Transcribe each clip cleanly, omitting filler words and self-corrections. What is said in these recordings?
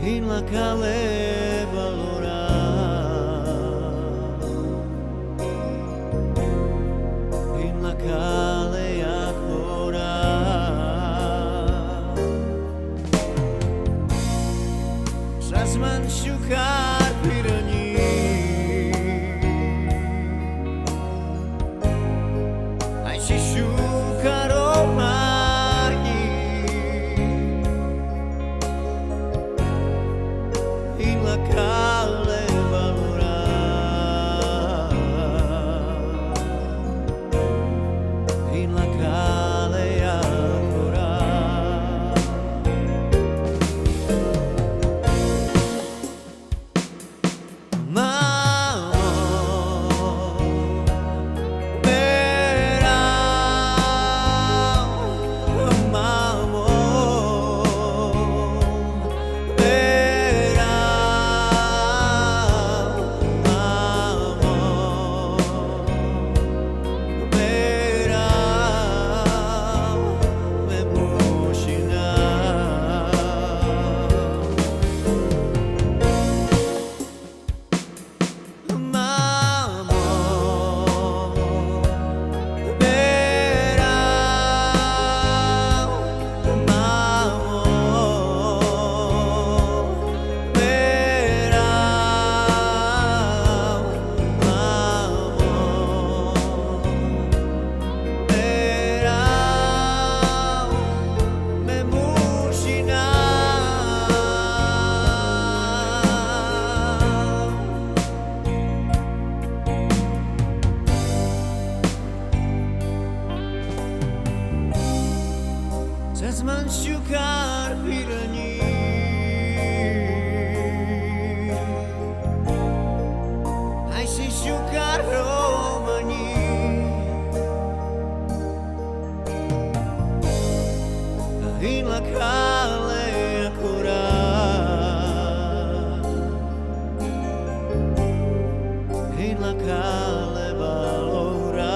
in la calle valora, in la calle ancora Sasman shukar pirani Ai si shukar omani in la calle valora, in la calle ancora Sasman shukar pirani Ai si shukar romani in la calle ancora in la calle valora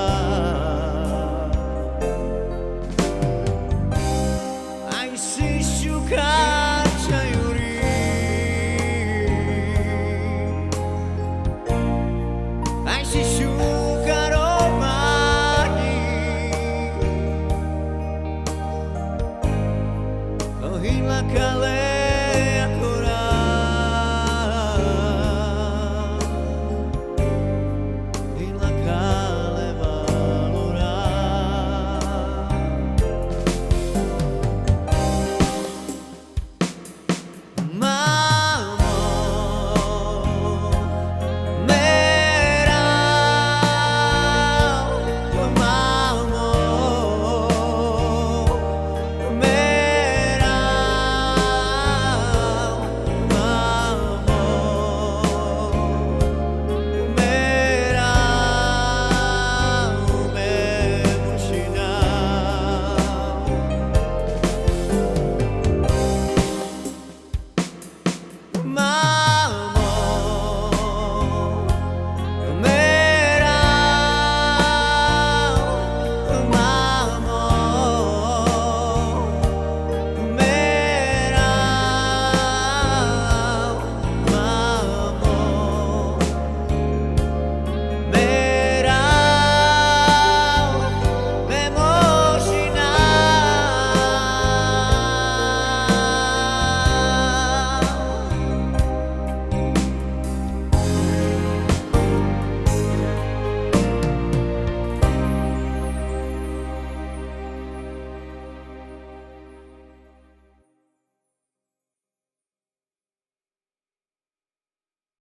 si shukar chayuri ai si shukar omani in la calle